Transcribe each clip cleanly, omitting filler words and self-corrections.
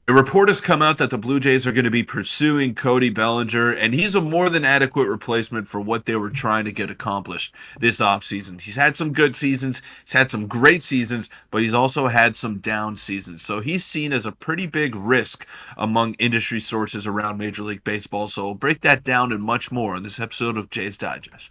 A report has come out that the Blue Jays are going to be pursuing Cody Bellinger, and he's a more than adequate replacement for what they were trying to get accomplished this offseason. He's had some good seasons, he's had some great seasons, but he's also had some down seasons. So he's seen as a pretty big risk among industry sources around Major League Baseball. So we'll break that down and much more in this episode of Jays Digest.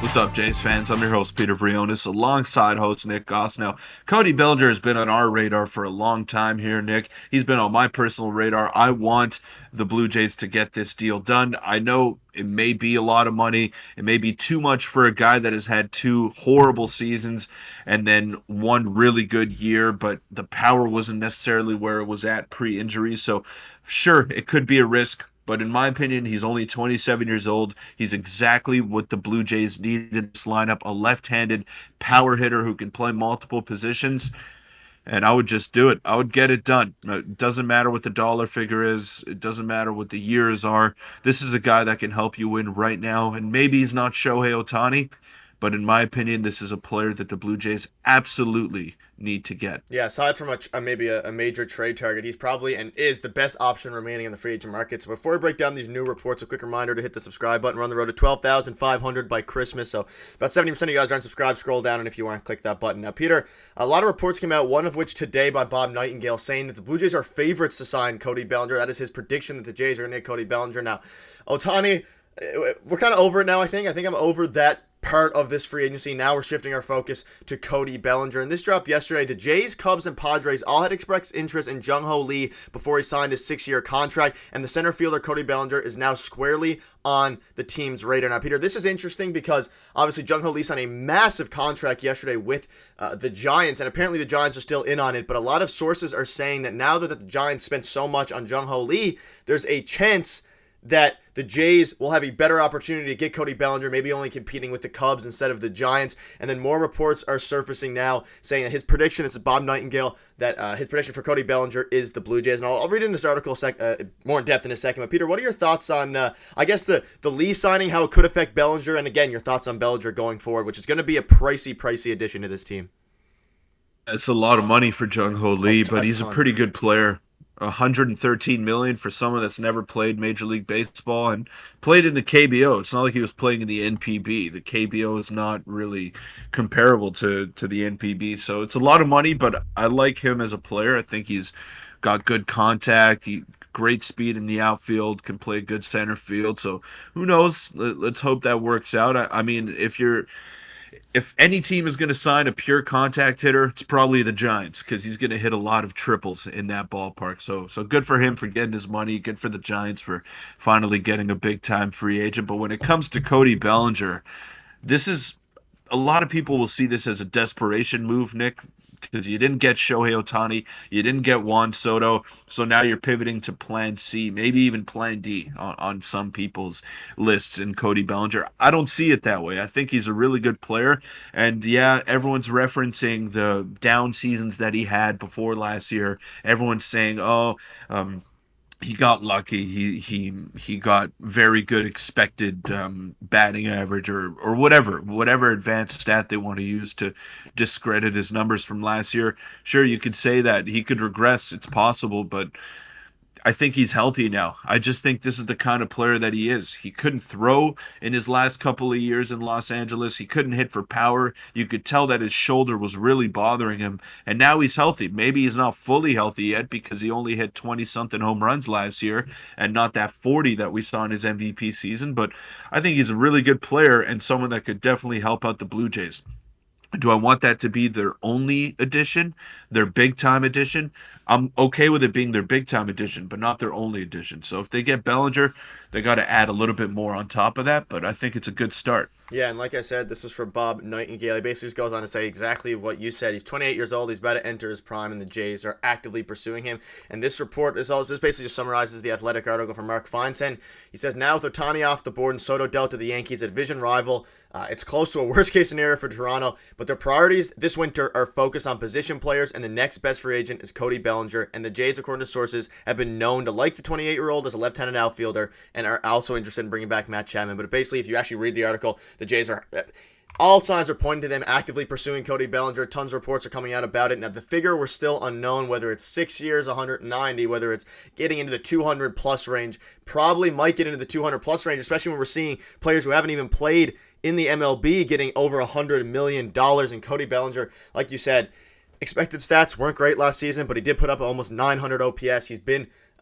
What's up, Jays fans? I'm your host, Peter Vryonis, alongside host Nick Gosse. Now, Cody Bellinger has been on our radar for a long time here, Nick. He's been on my personal radar. I want the Blue Jays to get this deal done. I know it may be a lot of money. It may be too much for a guy that has had two horrible seasons and then one really good year, but the power wasn't necessarily where it was at pre-injury. So, sure, it could be a risk. But in my opinion, he's only 27 years old. He's exactly what the Blue Jays need in this lineup, a left-handed power hitter who can play multiple positions. And I would just do it. I would get it done. It doesn't matter what the dollar figure is. It doesn't matter what the years are. This is a guy that can help you win right now. And maybe he's not Shohei Ohtani, but in my opinion, this is a player that the Blue Jays absolutely need to get. Yeah, aside from maybe a major trade target, he's probably and is the best option remaining in the free agent market. So before we break down these new reports, a quick reminder to hit the subscribe button. We're on the road to 12,500 by Christmas. So about 70% of you guys aren't subscribed. Scroll down, and if you want, click that button. Now, Peter, a lot of reports came out, one of which today by Bob Nightingale, saying that the Blue Jays are favorites to sign Cody Bellinger. That is his prediction that the Jays are going to get Cody Bellinger. Now, Ohtani, we're kind of over it now, I think. I think I'm over that part of this free agency. Now we're shifting our focus to Cody Bellinger. And this dropped yesterday. The Jays, Cubs, and Padres all had expressed interest in Jung-Ho Lee before he signed his 6-year contract. And the center fielder, Cody Bellinger, is now squarely on the team's radar. Now, Peter, this is interesting because obviously Jung-Ho Lee signed a massive contract yesterday with the Giants, and apparently the Giants are still in on it. But a lot of sources are saying that now that the Giants spent so much on Jung-Ho Lee, there's a chance that the Jays will have a better opportunity to get Cody Bellinger, maybe only competing with the Cubs instead of the Giants. And then more reports are surfacing now saying that his prediction, this is Bob Nightingale, that his prediction for Cody Bellinger is the Blue Jays. And I'll read in this article more in depth in a second. But Peter, what are your thoughts on, I guess, the Lee signing, how it could affect Bellinger? And again, your thoughts on Bellinger going forward, which is going to be a pricey addition to this team. It's a lot of money for Jung-Ho Lee, but he's a pretty good player. 113 million for someone that's never played Major League Baseball and played in the KBO. It's not like he was playing in the NPB. The KBO is not really comparable to the NPB. So it's a lot of money, but I like him as a player. I think he's got good contact. Great speed in the outfield, can play good center field. So who knows? Let's hope that works out. I mean, if any team is going to sign a pure contact hitter, it's probably the Giants because he's going to hit a lot of triples in that ballpark. So good for him for getting his money. Good for the Giants for finally getting a big-time free agent. But when it comes to Cody Bellinger, this is a lot of people will see this as a desperation move, Nick, because you didn't get Shohei Ohtani, you didn't get Juan Soto, so now you're pivoting to Plan C, maybe even Plan D on some people's lists in Cody Bellinger. I don't see it that way. I think he's a really good player, and yeah, everyone's referencing the down seasons that he had before last year. Everyone's saying, he got lucky. He got very good expected batting average or whatever advanced stat they want to use to discredit his numbers from last year. Sure, you could say that he could regress. It's possible, but I think he's healthy now. I just think this is the kind of player that he is. He couldn't throw in his last couple of years in Los Angeles. He couldn't hit for power. You could tell that his shoulder was really bothering him. And now he's healthy. Maybe he's not fully healthy yet because he only hit 20-something home runs last year and not that 40 that we saw in his MVP season. But I think he's a really good player and someone that could definitely help out the Blue Jays. Do I want that to be their only addition, their big-time addition? I'm okay with it being their big-time addition, but not their only addition. So if they get Bellinger, they got to add a little bit more on top of that, but I think it's a good start. Yeah, and like I said, this is for Bob Nightingale. He basically just goes on to say exactly what you said. He's 28 years old. He's about to enter his prime, and the Jays are actively pursuing him. And this report this basically just summarizes the Athletic article from Mark Feinstein. He says, now with Ohtani off the board and Soto dealt to the Yankees, a division rival, it's close to a worst-case scenario for Toronto, but their priorities this winter are focused on position players, and the next best free agent is Cody Bellinger. And the Jays, according to sources, have been known to like the 28-year-old as a left-handed outfielder and are also interested in bringing back Matt Chapman. But basically, if you actually read the article, the Jays are all signs are pointing to them actively pursuing Cody Bellinger. Tons of reports are coming out about it. Now, the figure we're still unknown, whether it's 6 years, 190, whether it's getting into the 200 plus range. Probably might get into the 200 plus range, especially when we're seeing players who haven't even played in the MLB getting over $100 million. And Cody Bellinger, like you said, expected stats weren't great last season, but he did put up almost 900 OPS. He's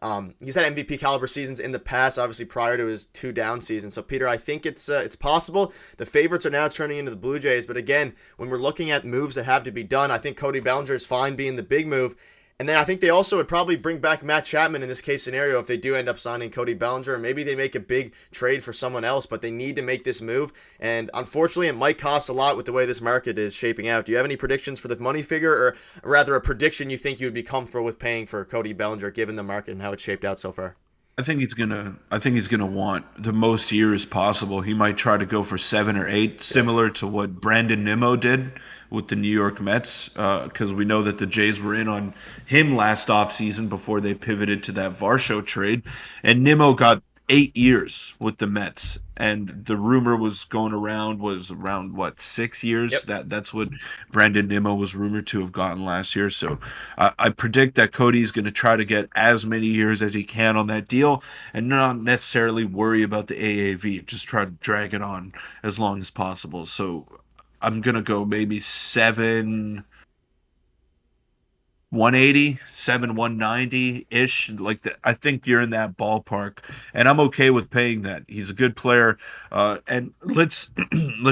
had MVP caliber seasons in the past, obviously prior to his 2 down seasons. So Peter, I think it's possible. The favorites are now turning into the Blue Jays, but again, when we're looking at moves that have to be done, I think Cody Bellinger is fine being the big move. And then I think they also would probably bring back Matt Chapman in this case scenario if they do end up signing Cody Bellinger. Or maybe they make a big trade for someone else, but they need to make this move. And unfortunately, it might cost a lot with the way this market is shaping out. Do you have any predictions for the money figure, or rather a prediction you think you would be comfortable with paying for Cody Bellinger given the market and how it's shaped out so far? I think he's gonna want the most years possible. He might try to go for 7 or 8, similar to what Brandon Nimmo did with the New York Mets, because we know that the Jays were in on him last offseason before they pivoted to that Varsho trade, and Nimmo got 8 years with the Mets, and the rumor was going around was around what, 6 years. Yep. That's what Brandon Nimmo was rumored to have gotten last year. So I predict that Cody's going to try to get as many years as he can on that deal, and not necessarily worry about the AAV. Just try to drag it on as long as possible. So I'm gonna go maybe 7 190 ish, like that. I think you're in that ballpark, and I'm okay with paying that. He's a good player, and let's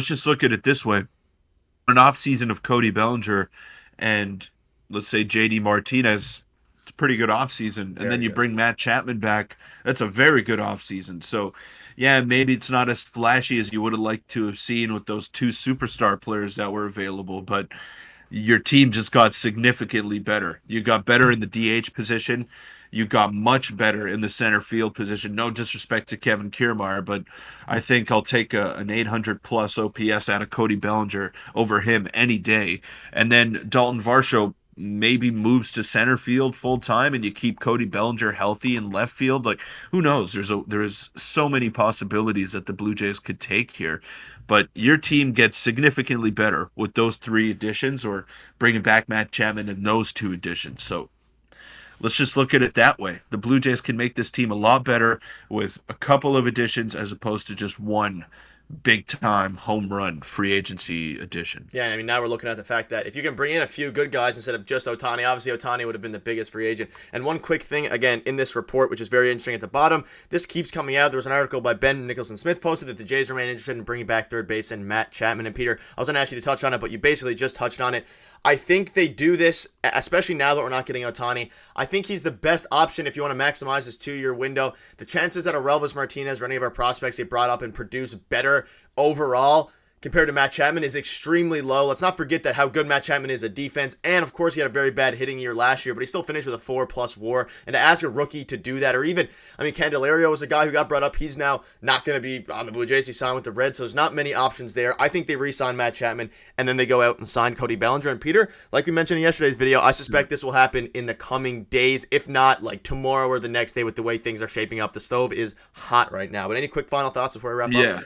just look at it this way: an off season of Cody Bellinger, and let's say JD Martinez. It's a pretty good off season, and Very then you good. bring Matt Chapman back. That's a very good off season. So, yeah, maybe it's not as flashy as you would have liked to have seen with those 2 superstar players that were available, but your team just got significantly better. You got better in the DH position. You got much better in the center field position. No disrespect to Kevin Kiermaier, but I think I'll take an 800 plus OPS out of Cody Bellinger over him any day. And then Dalton Varsho maybe moves to center field full time, and you keep Cody Bellinger healthy in left field. Like, who knows? There's so many possibilities that the Blue Jays could take here. But your team gets significantly better with those 3 additions, or bringing back Matt Chapman and those 2 additions. So let's just look at it that way. The Blue Jays can make this team a lot better with a couple of additions as opposed to just one big time home run free agency addition. Yeah, I mean, now we're looking at the fact that if you can bring in a few good guys instead of just Ohtani, obviously Ohtani would have been the biggest free agent. And one quick thing, again, in this report, which is very interesting at the bottom, this keeps coming out. There was an article by Ben Nicholson-Smith posted that the Jays remain interested in bringing back third baseman Matt Chapman. And Peter, I was going to ask you to touch on it, but you basically just touched on it. I think they do this, especially now that we're not getting Ohtani. I think he's the best option if you want to maximize his 2-year window. The chances that Aurelvis Martinez or any of our prospects get brought up and produce better overall compared to Matt Chapman is extremely low. Let's not forget that how good Matt Chapman is at defense, and of course he had a very bad hitting year last year, but he still finished with a 4+ WAR. And to ask a rookie to do that, or even, I mean, Candelario was a guy who got brought up. He's now not going to be on the Blue Jays. He signed with the Reds, so there's not many options there. I think they re-sign Matt Chapman, and then they go out and sign Cody Bellinger. And Peter, like we mentioned in yesterday's video, I suspect this will happen in the coming days, if not like tomorrow or the next day with the way things are shaping up. The stove is hot right now. But any quick final thoughts before we wrap Yeah. up?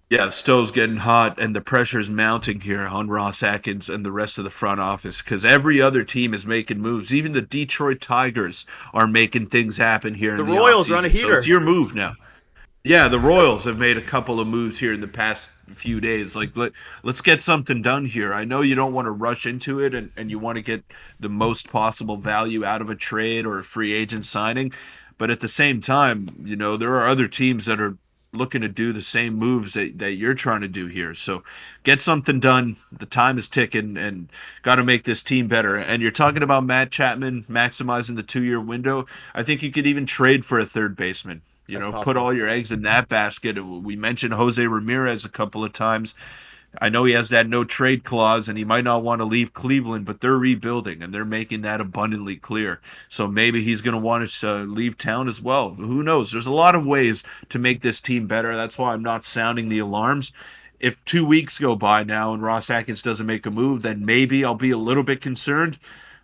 Yeah, the stove's getting hot, and the pressure's mounting here on Ross Atkins and the rest of the front office, because every other team is making moves. Even the Detroit Tigers are making things happen here The in the Royals are on a offseason. So heater. it's your move now. Yeah, the Royals have made a couple of moves here in the past few days. Like, let's get something done here. I know you don't want to rush into it, and you want to get the most possible value out of a trade or a free agent signing. But at the same time, there are other teams that are looking to do the same moves that you're trying to do here. So get something done. The time is ticking, and got to make this team better. And you're talking about Matt Chapman maximizing the 2-year window. I think you could even trade for a third baseman. That's Put possible. all your eggs in that basket. We mentioned Jose Ramirez a couple of times. I know he has that no trade clause, and he might not want to leave Cleveland, but they're rebuilding, and they're making that abundantly clear. So maybe he's going to want to leave town as well. Who knows? There's a lot of ways to make this team better. That's why I'm not sounding the alarms. If 2 weeks go by now and Ross Atkins doesn't make a move, then maybe I'll be a little bit concerned.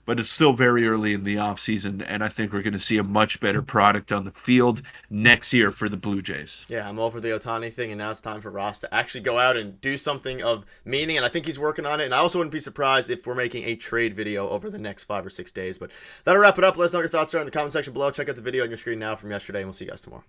but it's still very early in the offseason, and I think we're going to see a much better product on the field next year for the Blue Jays. Yeah, I'm over the Ohtani thing, and now it's time for Ross to actually go out and do something of meaning, and I think he's working on it. And I also wouldn't be surprised if we're making a trade video over the next 5 or 6 days. But that'll wrap it up. Let us know what your thoughts are in the comment section below. Check out the video on your screen now from yesterday, and we'll see you guys tomorrow.